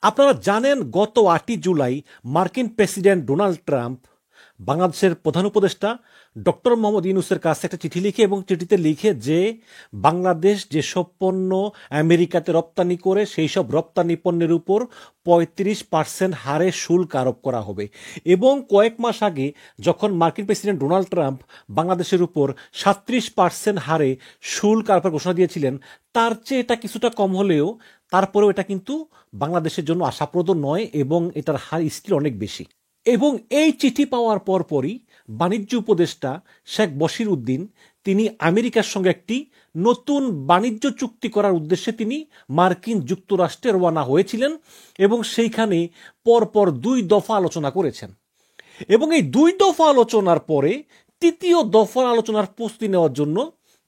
আপনারা জানেন গত 8ই জুলাই মার্কিন প্রেসিডেন্ট ডোনাল্ড ট্রাম্প বাংলাদেশের প্রধান উপদেষ্টা ডক্টর মোহাম্মদ ইউনূসের কাছে একটা চিঠি লিখে এবং চিঠিতে লিখে যে বাংলাদেশ যেসব পণ্য আমেরিকাতে রপ্তানি করে সেই সব রপ্তানি পণ্যের উপর 35% হারে শুল্ক আরোপ করা হবে। এবং কয়েক মাস আগে যখন মার্কিন প্রেসিডেন্ট ডোনাল্ড ট্রাম্প বাংলাদেশের উপর 37% হারে শুল্ক আরোপের ঘোষণা দিয়েছিলেন, তার চেয়ে এটা কিছুটা কম হলেও তারপরেও এটা কিন্তু বাংলাদেশের জন্য আশাপ্রদ নয় এবং এটার হার স্টিল অনেক বেশি। এবং এই চিঠি পাওয়ার পরপরই বাণিজ্য উপদেষ্টা শেখ বশির উদ্দিন তিনি আমেরিকার সঙ্গে একটি নতুন বাণিজ্য চুক্তি করার উদ্দেশ্যে তিনি মার্কিন যুক্তরাষ্ট্রে রওনা হয়েছিলেন এবং সেইখানে পরপর 2 দফা আলোচনা করেছেন। এবং এই 2 দফা আলোচনার পরে 3য় দফার আলোচনার প্রস্তুতি নেওয়ার জন্য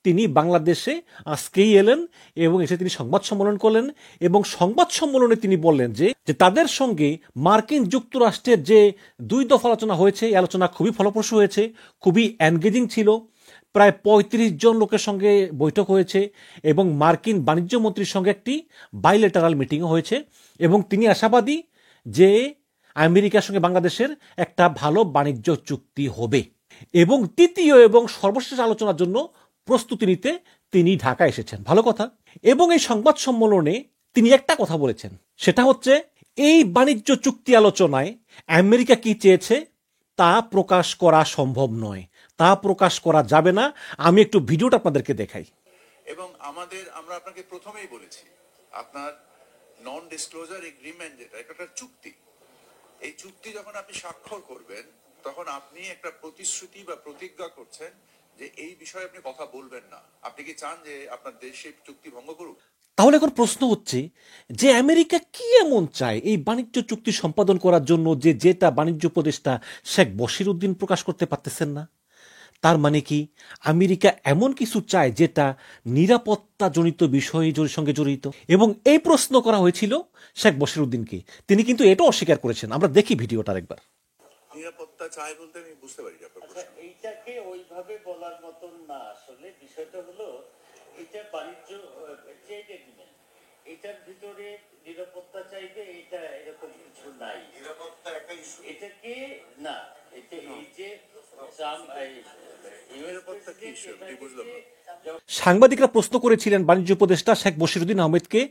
তিনি বাংলাদেশে আজকেই এলেন এবং এসে তিনি সংবাদ সম্মেলন করলেন এবং সংবাদ সম্মেলনে তিনি বললেন যে তাদের সঙ্গে মার্কিন যুক্তরাষ্ট্রের যে 2 দফা আলোচনা হয়েছে, এই আলোচনা খুবই ফলপ্রসূ হয়েছে, খুবই এনগেজিং ছিল। প্রায় 35 জন লোকের সঙ্গে বৈঠক হয়েছে এবং মার্কিন বাণিজ্য মন্ত্রীর সঙ্গে একটি বাইলেটারাল মিটিংও হয়েছে এবং তিনি আশাবাদী যে আমেরিকার সঙ্গে বাংলাদেশের একটা ভালো বাণিজ্য চুক্তি হবে। এবং 3য় এবং সর্বশেষ আলোচনার জন্য প্রস্তুতি নিতে তিনি ঢাকা এসেছেন। ভালো কথা। এবং এই সংবাদ সম্মেলনে তিনি একটা কথা বলেছেন, সেটা হচ্ছে এই বাণিজ্য চুক্তি আলোচনায় আমেরিকা কি চেয়েছে তা প্রকাশ করা সম্ভব নয়, তা প্রকাশ করা যাবে না। আমি একটু ভিডিওটা আপনাদেরকে দেখাই। এবং আমরা আপনাকে প্রথমেই বলেছি, আপনার নন ডিসক্লোজার এগ্রিমেন্ট যেটা একটা চুক্তি, এই চুক্তি যখন আপনি স্বাক্ষর করবেন তখন আপনি একটা প্রতিশ্রুতি বা প্রতিজ্ঞা করছেন যে এই বিষয়ে আপনি কথা বলবেন না। আপনি কি চান যে আপনার দেশ সেই চুক্তি ভঙ্গ করুক? তাহলে এখন প্রশ্ন হচ্ছে যে আমেরিকা কি এমন চায় এই বাণিজ্য চুক্তি সম্পাদন করার জন্য যেটা বাণিজ্য উপদেষ্টা শেখ বশির উদ্দিন প্রকাশ করতে পারতেছেন না? তার মানে কি আমেরিকা এমন কিছু চায় যেটা নিরাপত্তাজনিত বিষয়ের সঙ্গে জড়িত? এবং এই প্রশ্ন করা হয়েছিল শেখ বশির উদ্দিনকে, তিনি কিন্তু এটা অস্বীকার করেছেন। আমরা দেখি ভিডিওটা একবার। নিরাপত্তা চাই বলতে আমি বুঝতে পারি না। এইটাকে ওইভাবে বলার মতন না। আসলে বিষয়টা হলো এটা বাণিজ্য ট্রেড এগ্রিমেন্ট, এটার ভিতরে নিরাপত্তা চাইবে এটা এরকম কিছু নাই। নিরাপত্তা একটা ইস্যু, এটাকে না, এটা এই যে নিরাপত্তা কি ইস্যু আমি বুঝলাম না। সাংবাদিকরা প্রশ্ন করেছিলেন বাণিজ্য উপদেষ্টা শেখ বশিরউদ্দিন আহমেদকে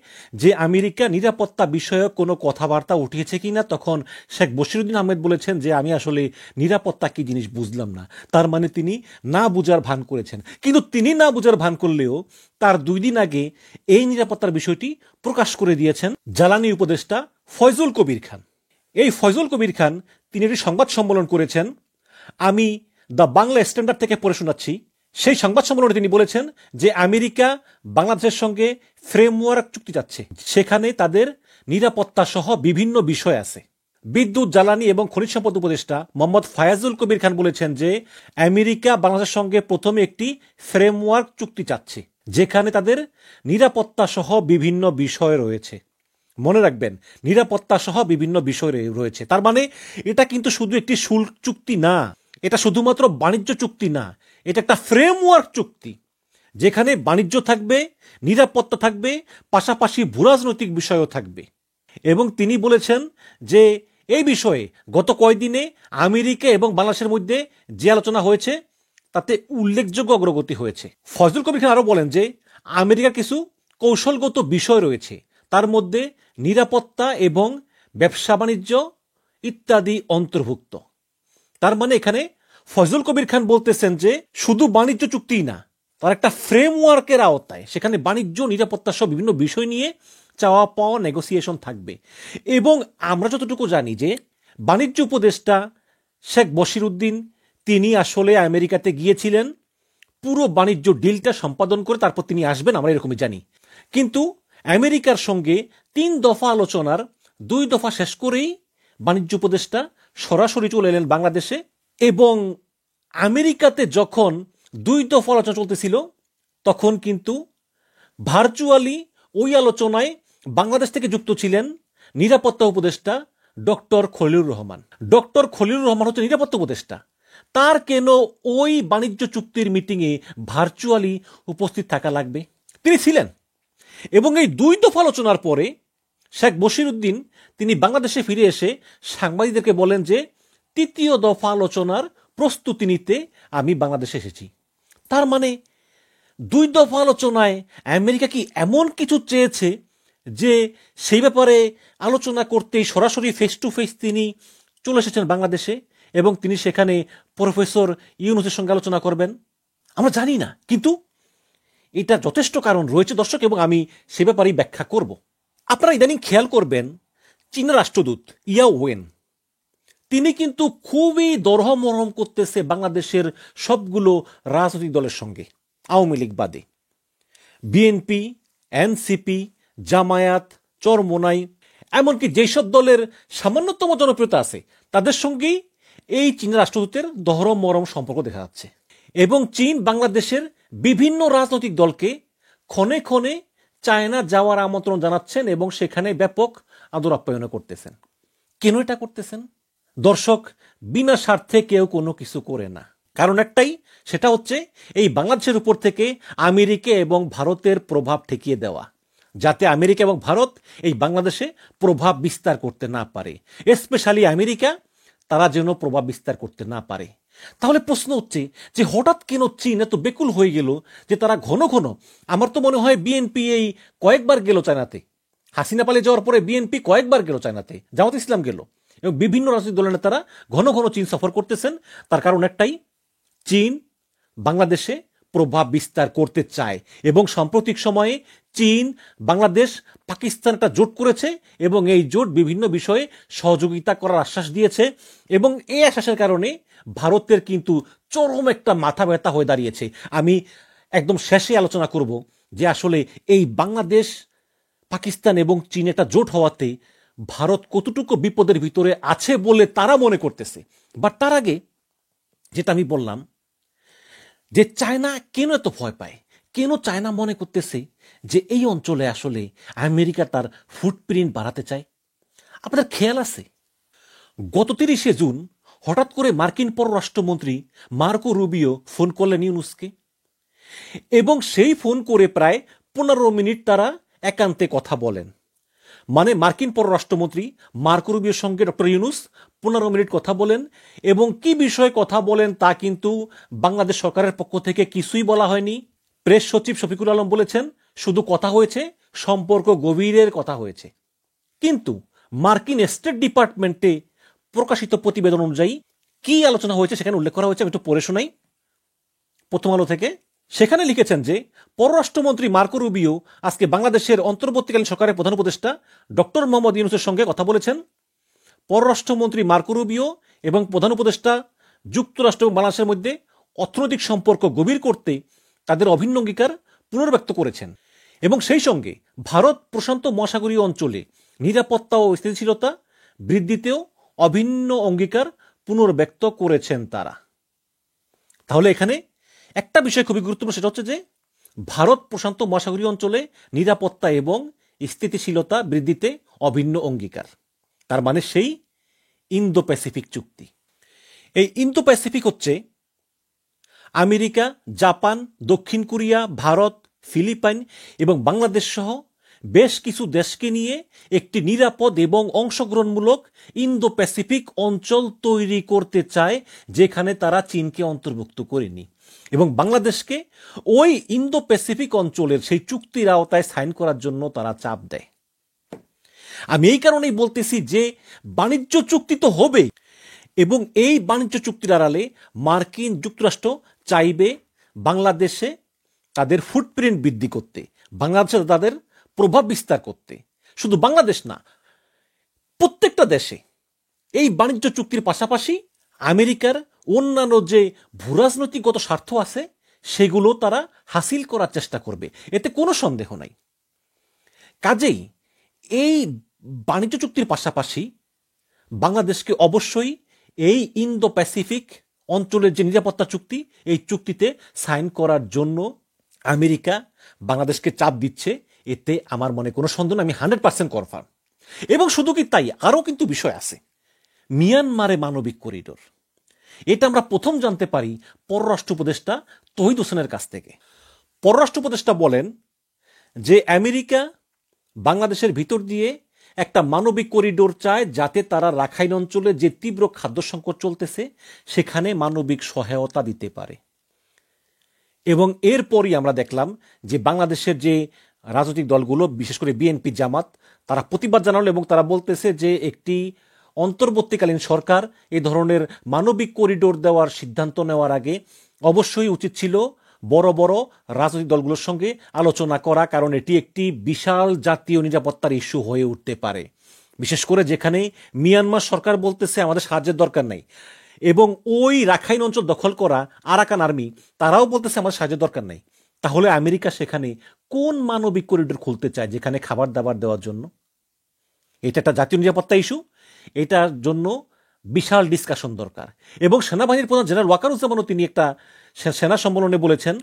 যে আমেরিকা নিরাপত্তা বিষয়ক কোনো কথাবার্তা উঠিয়েছে কিনা। তখন শেখ বশিরউদ্দিন আহমেদ বলেছেন যে আমি আসলে নিরাপত্তা কি জিনিস বুঝলাম না। তার মানে তিনি না বুঝার ভান করেছেন। কিন্তু তিনি না বুঝার ভান করলেও তার 2 দিন আগে এই নিরাপত্তার বিষয়টি প্রকাশ করে দিয়েছেন জ্বালানি উপদেষ্টা ফয়জুল কবির খান। এই ফয়জুল কবির খান তিনি একটি সংবাদ সম্মেলন করেছেন, আমি দ্য বাংলা স্ট্যান্ডার্ড থেকে পড়ে শোনাচ্ছি। সেই সংবাদ সম্মেলনে তিনি বলেছেন যে আমেরিকা বাংলাদেশের সঙ্গে ফ্রেমওয়ার্ক চুক্তি চাচ্ছে, সেখানে তাদের নিরাপত্তা সহ বিভিন্ন বিষয় আছে। বিদ্যুৎ, জ্বালানি এবং খনিজ সম্পদ উপদেষ্টা মোহাম্মদ ফায়াজুল কবির খান বলেছেন যে আমেরিকা বাংলাদেশের সঙ্গে প্রথমে একটি ফ্রেমওয়ার্ক চুক্তি চাচ্ছে যেখানে তাদের নিরাপত্তা সহ বিভিন্ন বিষয় রয়েছে। মনে রাখবেন, নিরাপত্তা সহ বিভিন্ন বিষয় রয়েছে। তার মানে এটা কিন্তু শুধু একটি শুল্ক চুক্তি না, এটা শুধুমাত্র বাণিজ্য চুক্তি না, এটা একটা ফ্রেমওয়ার্ক চুক্তি যেখানে বাণিজ্য থাকবে, নিরাপত্তা থাকবে, পাশাপাশি ভূরাজনৈতিক বিষয়ও থাকবে। এবং তিনি বলেছেন যে এই বিষয়ে গত কয়েকদিনে আমেরিকা এবং বাংলাদেশের মধ্যে যে আলোচনা হয়েছে তাতে উল্লেখযোগ্য অগ্রগতি হয়েছে। ফয়জুল কবির খান আরও বলেন যে আমেরিকার কিছু কৌশলগত বিষয় রয়েছে, তার মধ্যে নিরাপত্তা এবং ব্যবসা বাণিজ্য ইত্যাদি অন্তর্ভুক্ত। তার মানে এখানে ফয়জুল কবির খান বলতেছেন যে শুধু বাণিজ্য চুক্তিই না, তার একটা ফ্রেমওয়ার্কের আওতায় সেখানে বাণিজ্য, নিরাপত্তা সব বিভিন্ন বিষয় নিয়ে চাওয়া পাওয়া নেগোসিয়েশন থাকবে। এবং আমরা যতটুকু জানি যে বাণিজ্য উপদেষ্টা শেখ বশির উদ্দিন তিনি আসলে আমেরিকাতে গিয়েছিলেন পুরো বাণিজ্য ডিলটা সম্পাদন করে তারপর তিনি আসবেন, আমরা এরকমই জানি। কিন্তু আমেরিকার সঙ্গে 3 দফা আলোচনার 2 দফা শেষ করেই বাণিজ্য উপদেষ্টা সরাসরি চলে এলেন বাংলাদেশে। এবং আমেরিকাতে যখন 2 দফা আলোচনা চলতেছিল তখন কিন্তু ভার্চুয়ালি ওই আলোচনায় বাংলাদেশ থেকে যুক্ত ছিলেন নিরাপত্তা উপদেষ্টা ডক্টর খলিলুর রহমান। ডক্টর খলিলুর রহমান হচ্ছে নিরাপত্তা উপদেষ্টা, তার কেন ওই বাণিজ্য চুক্তির মিটিংয়ে ভার্চুয়ালি উপস্থিত থাকা লাগবে? তিনি ছিলেন। এবং এই 2 দফা আলোচনার পরে শেখ বশিরউদ্দিন তিনি বাংলাদেশে ফিরে এসে সাংবাদিকদেরকে বলেন যে তৃতীয় দফা আলোচনার প্রস্তুতি নিতে আমি বাংলাদেশে এসেছি। তার মানে 2 দফা আলোচনায় আমেরিকা কি এমন কিছু চেয়েছে যে সেই ব্যাপারে আলোচনা করতেই সরাসরি ফেস টু ফেস তিনি চলে এসেছেন বাংলাদেশে এবং তিনি সেখানে প্রফেসর ইউনূসের সঙ্গে আলোচনা করবেন? আমরা জানি না, কিন্তু এটা যথেষ্ট কারণ রয়েছে দর্শক, এবং আমি সে ব্যাপারেই ব্যাখ্যা করব। আপনারা ইদানিং খেয়াল করবেন চীনা রাষ্ট্রদূত ইয়া ওয়েন তিনি কিন্তু খুবই দরহমরহম করতেছে বাংলাদেশের সবগুলো রাজনৈতিক দলের সঙ্গে, আওয়ামী লীগ বাদে। বিএনপি, এনসিপি, জামায়াত, চরমোনাই, এমনকি যেসব দলের সামান্যতম জনপ্রিয়তা আছে তাদের সঙ্গেই এই চীনা রাষ্ট্রদূতের দহরম সম্পর্ক দেখা যাচ্ছে। এবং চীন বাংলাদেশের বিভিন্ন রাজনৈতিক দলকে ক্ষণে ক্ষণে চায়না যাওয়ার আমন্ত্রণ জানাচ্ছেন এবং সেখানে ব্যাপক আদর আপ্যায়ন করতেছেন। কেন এটা করতেছেন? দর্শক, বিনা স্বার্থে কেউ কোনো কিছু করে না। কারণ একটাই, সেটা হচ্ছে এই বাংলাদেশের উপর থেকে আমেরিকা এবং ভারতের প্রভাব ঠেকিয়ে দেওয়া, যাতে আমেরিকা এবং ভারত এই বাংলাদেশে প্রভাব বিস্তার করতে না পারে। স্পেশালি আমেরিকা, তারা যেন প্রভাব বিস্তার করতে না পারে। তাহলে প্রশ্ন হচ্ছে যে হঠাৎ কেন চীন এত বেকুল হয়ে গেল যে তারা ঘন ঘন, আমার তো মনে হয় বিএনপি এই কয়েকবার গেল চায়নাতে, হাসিনা পালিয়ে যাওয়ার পরে বিএনপি কয়েকবার গেল চায়নাতে, জামাত ইসলাম গেল, এবং বিভিন্ন রাজনৈতিক দলের নেতারা ঘন ঘন চীন সফর করতেছেন। তার কারণ একটাই, চীন বাংলাদেশে প্রভাব বিস্তার করতে চায়। এবং সাম্প্রতিক সময়ে চীন, বাংলাদেশ, পাকিস্তান একটা জোট করেছে এবং এই জোট বিভিন্ন বিষয়ে সহযোগিতা করার আশ্বাস দিয়েছে। এবং এই আশ্বাসের কারণে ভারতের কিন্তু চরম একটা মাথা ব্যথা হয়ে দাঁড়িয়েছে। আমি একদম শেষে আলোচনা করব যে আসলে এই বাংলাদেশ, পাকিস্তান এবং চীন একটা জোট হওয়াতে ভারত কতটুকু বিপদের ভিতরে আছে বলে তারা মনে করতেছে। বাট তার আগে যেটা আমি বললাম যে চায়না কেন এত ভয় পায়, কেন চায়না মনে করতেছে যে এই অঞ্চলে আসলে আমেরিকা তার ফুটপ্রিন্ট বাড়াতে চায়? আপনাদের খেয়াল আছে গত 30শে জুন হঠাৎ করে মার্কিন পররাষ্ট্রমন্ত্রী মার্কো রুবিও ফোন করলেন ইউনূসকে, এবং সেই ফোন করে প্রায় 15 মিনিট তারা একান্তে কথা বলেন। মানে মার্কিন পররাষ্ট্রমন্ত্রী মার্কো রুবিওর সঙ্গে ডক্টর ইউনূস 15 মিনিট কথা বলেন, এবং কি বিষয়ে কথা বলেন তা কিন্তু বাংলাদেশ সরকারের পক্ষ থেকে কিছুই বলা হয়নি। প্রেস সচিব শফিকুল আলম বলেছেন শুধু কথা হয়েছে, সম্পর্ক গভীরের কথা হয়েছে। কিন্তু মার্কিন স্টেট ডিপার্টমেন্টে প্রকাশিত প্রতিবেদন অনুযায়ী কি আলোচনা হয়েছে সেখানে উল্লেখ করা হয়েছে, আমি একটু পড়ে শোনাই প্রথম আলো থেকে। সেখানে লিখেছেন যে পররাষ্ট্রমন্ত্রী মার্কো রুবিও আজকে বাংলাদেশের অন্তর্বর্তীকালীন সরকারের প্রধান উপদেষ্টা ডক্টর মোহাম্মদ ইউনূসের সঙ্গে কথা বলেছেন। পররাষ্ট্রমন্ত্রী মার্কো রুবিও এবং প্রধান উপদেষ্টা যুক্তরাষ্ট্র এবং বাংলাদেশের মধ্যে অর্থনৈতিক সম্পর্ক গভীর করতে তাদের অভিন্ন অঙ্গীকার পুনর্ব্যক্ত করেছেন, এবং সেই সঙ্গে ভারত প্রশান্ত মহাসাগরীয় অঞ্চলে নিরাপত্তা ও স্থিতিশীলতা বৃদ্ধিতেও অভিন্ন অঙ্গীকার পুনর্ব্যক্ত করেছেন তারা। তাহলে এখানে একটা বিষয় খুবই গুরুত্বপূর্ণ, সেটা হচ্ছে যে ভারত প্রশান্ত মহাসাগরীয় অঞ্চলে নিরাপত্তা এবং স্থিতিশীলতা বৃদ্ধিতে অভিন্ন অঙ্গীকার, তার মানে সেই ইন্দো প্যাসিফিক চুক্তি। এই ইন্দো প্যাসিফিক হচ্ছে আমেরিকা, জাপান, দক্ষিণ কোরিয়া, ভারত, ফিলিপাইন এবং বাংলাদেশ সহ বেশ কিছু দেশকে নিয়ে একটি নিরাপদ এবং অংশগ্রহণমূলক ইন্দো প্যাসিফিক অঞ্চল তৈরি করতে চায়, যেখানে তারা চীনকে অন্তর্ভুক্ত করেনি, এবং বাংলাদেশকে ওই ইন্দো প্যাসিফিক অঞ্চলের সেই চুক্তির আওতায় সাইন করার জন্য তারা চাপ দেয়। আমি এই কারণেই বলতেছি যে বাণিজ্য চুক্তি তো হবেই, এবং এই বাণিজ্য চুক্তির আড়ালে মার্কিন যুক্তরাষ্ট্র চাইবে বাংলাদেশে তাদের ফুটপ্রিন্ট বৃদ্ধি করতে, বাংলাদেশে তাদের প্রভাব বিস্তার করতে। শুধু বাংলাদেশ না, প্রত্যেকটা দেশে এই বাণিজ্য চুক্তির পাশাপাশি আমেরিকার অন্যান্য যে ভূরাজনৈতিকগত স্বার্থ আছে সেগুলো তারা হাসিল করার চেষ্টা করবে, এতে কোনো সন্দেহ নাই। কাজেই এই বাণিজ্য চুক্তির পাশাপাশি বাংলাদেশকে অবশ্যই এই ইন্দো প্যাসিফিক অঞ্চলের যে নিরাপত্তা চুক্তি, এই চুক্তিতে সাইন করার জন্য আমেরিকা বাংলাদেশকে চাপ দিচ্ছে, এতে আমার মনে কোনো সন্দেহ নেই, আমি 100% কনফার্ম। এবং শুধু কি তাই, আরও কিন্তু বিষয় আছে। মিয়ানমারে মানবিক করিডোর, এটা আমরা প্রথম জানতে পারি পররাষ্ট্র উপদেষ্টা তৌহিদ হোসেনের কাছ থেকে। পররাষ্ট্র উপদেষ্টা বলেন যে আমেরিকা বাংলাদেশের ভিতর দিয়ে একটা মানবিক করিডোর চায়, যাতে তারা রাখাইন অঞ্চলে যে তীব্র খাদ্য সংকট চলতেছে সেখানে মানবিক সহায়তা দিতে পারে। এবং এরপরই আমরা দেখলাম যে বাংলাদেশের যে রাজনৈতিক দলগুলো, বিশেষ করে বিএনপি, জামাত, তারা প্রতিবাদ জানালো এবং তারা বলতেছে যে একটি অন্তর্বর্তীকালীন সরকার এই ধরনের মানবিক করিডোর দেওয়ার সিদ্ধান্ত নেওয়ার আগে অবশ্যই উচিত ছিল বড় বড় রাজনৈতিক দলগুলোর সঙ্গে আলোচনা করা, কারণ এটি একটি বিশাল জাতীয় নিরাপত্তার ইস্যু হয়ে উঠতে পারে। বিশেষ করে যেখানে মিয়ানমার সরকার বলতেছে আমাদের সাহায্যের দরকার নাই, এবং ওই রাখাইন অঞ্চল দখল করা আরাকান আর্মি তারাও বলতেছে আমাদের সাহায্যের দরকার নাই। তাহলে আমেরিকা সেখানে কোন মানবিক করিডোর খুলতে চায় যেখানে খাবার দাবার দেওয়ার জন্য? এটা একটা জাতীয় নিরাপত্তা ইস্যু, এটার জন্য বিশাল ডিসকাশন দরকার। এবং সেনাবাহিনীর প্রধান জেনারেল ওয়াকারুজ্জামানও তিনি একটা সেনা সম্মেলনে বলেছেন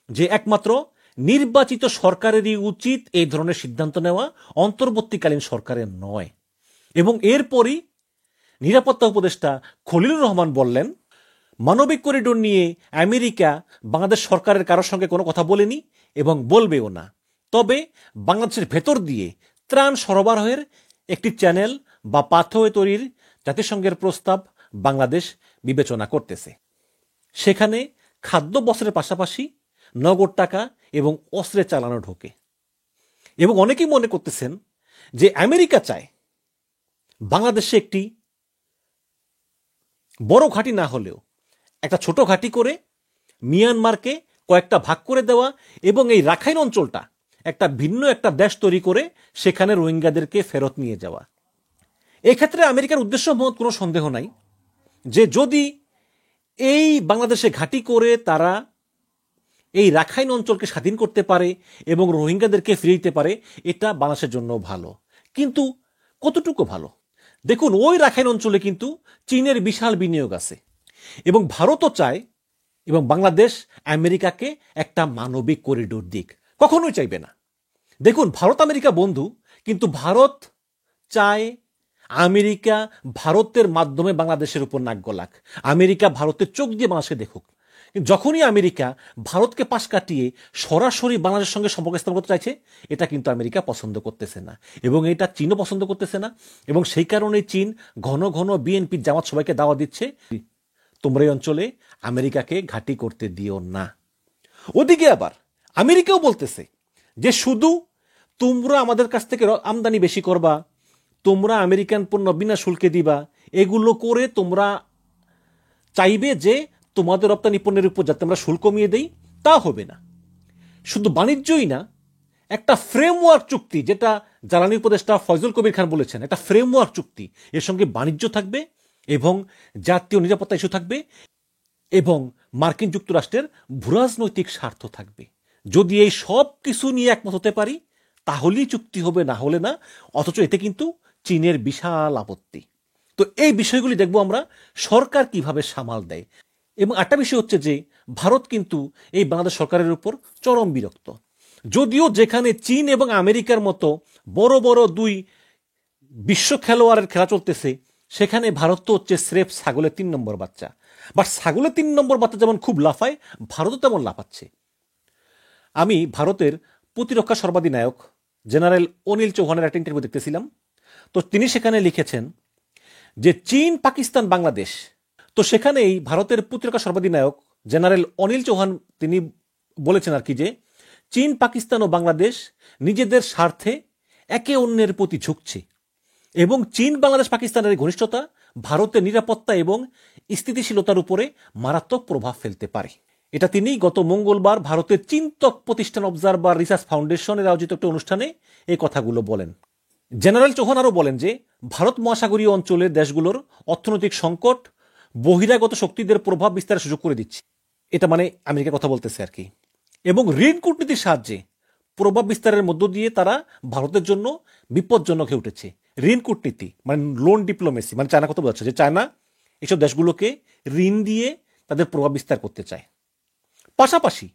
যে একমাত্র নির্বাচিত সরকারেরই উচিত এই ধরনের সিদ্ধান্ত নেওয়া, অন্তর্বর্তীকালীন সরকারের নয়। এবং এরপরই নিরাপত্তা উপদেষ্টা খলিলুর রহমান বললেন, মানবিক করিডোর নিয়ে আমেরিকা বাংলাদেশ সরকারের কারোর সঙ্গে কোনো কথা বলেনি এবং বলবেও না, তবে বাংলাদেশের ভেতর দিয়ে ত্রাণ সরবরাহের একটি চ্যানেল বা পাথওয়ে তৈরির জাতিসংঘের প্রস্তাব বাংলাদেশ বিবেচনা করতেছে। সেখানে খাদ্য বস্ত্রের পাশাপাশি নগদ টাকা এবং অস্ত্রে চালানো ঢোকে। এবং অনেকেই মনে করতেছেন যে আমেরিকা চায় বাংলাদেশে একটি বড় ঘাঁটি না হলেও একটা ছোট ঘাঁটি করে মিয়ানমারকে কয়েকটা ভাগ করে দেওয়া এবং এই রাখাইন অঞ্চলটা একটা ভিন্ন একটা দেশ তৈরি করে সেখানে রোহিঙ্গাদেরকে ফেরত নিয়ে যাওয়া। এক্ষেত্রে আমেরিকার উদ্দেশ্য মত কোনো সন্দেহ নাই যে যদি এই বাংলাদেশে ঘাঁটি করে তারা এই রাখাইন অঞ্চলকে স্বাধীন করতে পারে এবং রোহিঙ্গাদেরকে ফিরিয়ে দিতে পারে, এটা বাংলাদেশের জন্য ভালো। কিন্তু কতটুকু ভালো? দেখুন, ওই রাখাইন অঞ্চলে কিন্তু চীনের বিশাল বিনিয়োগ আছে এবং ভারতও চায় এবং বাংলাদেশ আমেরিকাকে একটা মানবিক করিডোর দিক, কখনোই চাইবে না। দেখুন, ভারত আমেরিকা বন্ধু, কিন্তু ভারত চায় আমেরিকা ভারতের মাধ্যমে বাংলাদেশের উপর নাক গলাক, আমেরিকা ভারতের চোখ দিয়ে বাংলাদেশকে দেখুক। যখনই আমেরিকা ভারতকে পাশ কাটিয়ে সরাসরি বাংলাদেশের সঙ্গে সম্পর্ক স্থাপন করতে চাইছে, এটা কিন্তু আমেরিকা পছন্দ করতেছে না এবং এটা চীনও পছন্দ করতেছে না। এবং সেই কারণে চীন ঘন ঘন বিএনপি, জামাত সবাইকে দাওয়া দিচ্ছে, তোমরা এই অঞ্চলে আমেরিকাকে ঘাঁটি করতে দিও না। ওদিকে আবার আমেরিকাও বলতেছে যে শুধু তোমরা আমাদের কাছ থেকে আমদানি বেশি করবা, তোমরা আমেরিকান পণ্য বিনা শুল্কে দিবা, এগুলো করে তোমরা চাইবে যে তোমাদের রপ্তানি পণ্যের উপর যাতে আমরা শুল্ক কমিয়ে দেই, তা হবে না। শুধু বাণিজ্যই না, একটা ফ্রেমওয়ার্ক চুক্তি, যেটা জ্বালানি উপদেষ্টা ফয়জুল কবির খান বলেছেন, একটা ফ্রেমওয়ার্ক চুক্তি, এর সঙ্গে বাণিজ্য থাকবে এবং জাতীয় নিরাপত্তা ইস্যু থাকবে এবং মার্কিন যুক্তরাষ্ট্রের ভূরাজনৈতিক স্বার্থ থাকবে। যদি এই সব কিছু নিয়ে একমত হতে পারি তাহলেই চুক্তি হবে, না হলে না। অথচ এতে কিন্তু চীনের বিশাল আপত্তি। তো এই বিষয়গুলি দেখব আমরা সরকার কিভাবে সামাল দেয়। এবং একটা বিষয় হচ্ছে যে ভারত কিন্তু এই বাংলাদেশ সরকারের উপর চরম বিরক্ত। যদিও যেখানে চীন এবং আমেরিকার মতো বড় বড় দুই বিশ্ব খেলোয়াড়ের খেলা চলতেছে, সেখানে ভারত তো হচ্ছে স্রেফ ছাগলের 3 নম্বর বাচ্চা। বাট ছাগলের 3 নম্বর বাচ্চা যেমন খুব লাফায়, ভারতও তেমন লাফাচ্ছে। আমি ভারতের প্রতিরক্ষা সর্বাধিনায়ক জেনারেল অনিল চৌহানের একটা ইন্টারভিউ দেখতেছিলাম। তো তিনি সেখানে লিখেছেন যে চীন, পাকিস্তান, বাংলাদেশ, তো সেখানে এই ভারতের প্রতিরক্ষা সর্বাধিনায়ক জেনারেল অনিল চৌহান তিনি বলেছেন আর কি, যে চীন, পাকিস্তান ও বাংলাদেশ নিজেদের স্বার্থে একে অন্যের প্রতি ঝুঁকছে এবং চীন, বাংলাদেশ, পাকিস্তানের ঘনিষ্ঠতা ভারতের নিরাপত্তা এবং স্থিতিশীলতার উপরে মারাত্মক প্রভাব ফেলতে পারে। এটা তিনি গত মঙ্গলবার ভারতের চিন্তক প্রতিষ্ঠান অবজারভার রিসার্চ ফাউন্ডেশনের আয়োজিত একটা অনুষ্ঠানে এই কথাগুলো বলেন। জেনারেল চৌহান আরও বলেন যে ভারত মহাসাগরীয় অঞ্চলের দেশগুলোর অর্থনৈতিক সংকট বহিরাগত শক্তিদের প্রভাব বিস্তারের সুযোগ করে দিচ্ছে। এটা মানে আমেরিকার কথা বলতেছে আর কি। এবং ঋণ কূটনীতির সাহায্যে প্রভাব বিস্তারের মধ্য দিয়ে তারা ভারতের জন্য বিপজ্জনক হয়ে উঠেছে। ঋণ কূটনীতি মানে লোন ডিপ্লোমেসি, মানে চায়না কথা বোঝাচ্ছে যে চায়না এসব দেশগুলোকে ঋণ দিয়ে তাদের প্রভাব বিস্তার করতে চায়। পাশাপাশি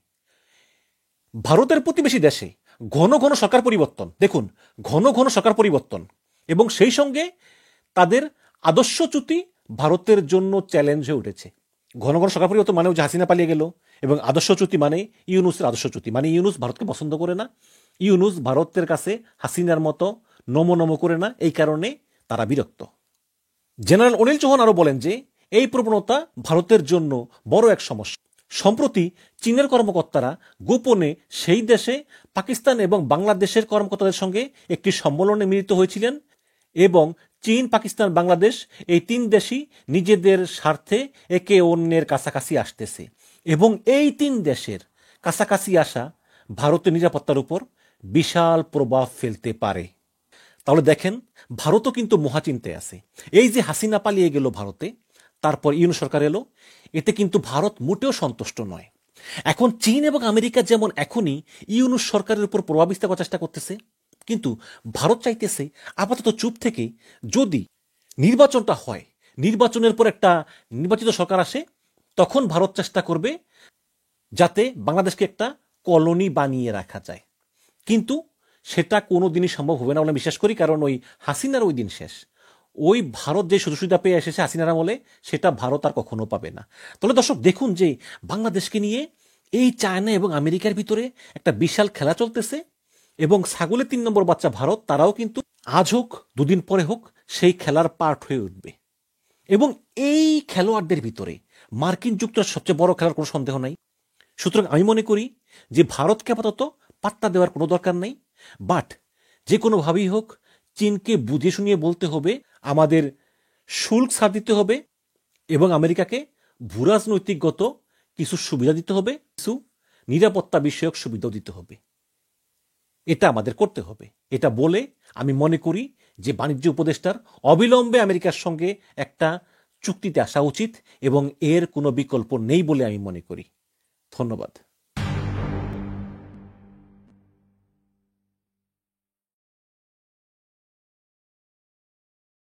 ভারতের প্রতিবেশী দেশে ঘন ঘন সরকার পরিবর্তন, দেখুন ঘন ঘন সরকার পরিবর্তন এবং সেই সঙ্গে তাদের আদর্শচ্যুতি ভারতের জন্য চ্যালেঞ্জ হয়ে উঠেছে। ঘন ঘন সরকার পরিবর্তন মানে যে হাসিনা পালিয়ে গেল, এবং আদর্শচ্যুতি মানে ইউনুসের আদর্শচ্যুতি, মানে ইউনুস ভারতকে পছন্দ করে না। ইউনুস ভারতের কাছে হাসিনার মতো নমো নমো করে না, এই কারণে তারা বিরক্ত। জেনারেল অনিল চৌহান আরও বলেন যে এই প্রবণতা ভারতের জন্য বড় এক সমস্যা। সম্প্রতি চীনের কর্মকর্তারা গোপনে সেই দেশে পাকিস্তান এবং বাংলাদেশের কর্মকর্তাদের সঙ্গে একটি সম্মেলনে মিলিত হয়েছিলেন এবং চীন, পাকিস্তান, বাংলাদেশ এই 3 দেশই নিজেদের স্বার্থে একে অন্যের কাছাকাছি আসতেছে এবং এই 3 দেশের কাছাকাছি আসা ভারতের নিরাপত্তার উপর বিশাল প্রভাব ফেলতে পারে। তাহলে দেখেন, ভারতও কিন্তু মহাচিন্তায় আছে। এই যে হাসিনা পালিয়ে গেল ভারতে, তারপর ইউনূস সরকার এলো, এতে কিন্তু ভারত মোটেও সন্তুষ্ট নয়। এখন চীন এবং আমেরিকা যেমন এখনই ইউনূস সরকারের উপর প্রভাব বিস্তার করার চেষ্টা করতেছে, কিন্তু ভারত চাইতেছে আপাতত চুপ থেকে যদি নির্বাচনটা হয়, নির্বাচনের পর একটা নির্বাচিত সরকার আসে, তখন ভারত চেষ্টা করবে যাতে বাংলাদেশকে একটা কলোনি বানিয়ে রাখা যায়। কিন্তু সেটা কোনো দিনই সম্ভব হবে না বলে বিশ্বাস করি, কারণ ওই হাসিনার ওই দিন শেষ। ওই ভারত যে সুযোগ সুবিধা পেয়ে এসেছে হাসিনার আমলে, সেটা ভারত আর কখনো পাবে না। তাহলে দর্শক দেখুন যে বাংলাদেশকে নিয়ে এই চায়না এবং আমেরিকার ভিতরে একটা বিশাল খেলা চলতেছে এবং ছাগলের 3 নম্বর বাচ্চা ভারত, তারাও কিন্তু আজ হোক 2 দিন পরে হোক সেই খেলার পার্ট হয়ে উঠবে। এবং এই খেলোয়াড়দের ভিতরে মার্কিন যুক্তরাষ্ট্র সবচেয়ে বড় খেলার কোনো সন্দেহ নাই। সুতরাং আমি মনে করি যে ভারতকে আপাতত পাত্তা দেওয়ার কোনো দরকার নেই, বাট যে কোনোভাবেই হোক চীনকে বুঝিয়ে শুনিয়ে বলতে হবে, আমাদের শুল্ক ছাড় দিতে হবে এবং আমেরিকাকে ভূরাজনৈতিকগত কিছু সুবিধা দিতে হবে, কিছু নিরাপত্তা বিষয়ক সুবিধাও দিতে হবে। এটা আমাদের করতে হবে। এটা বলে আমি মনে করি যে বাণিজ্য উপদেষ্টার অবিলম্বে আমেরিকার সঙ্গে একটা চুক্তিতে আসা উচিত এবং এর কোনো বিকল্প নেই বলে আমি মনে করি। ধন্যবাদ।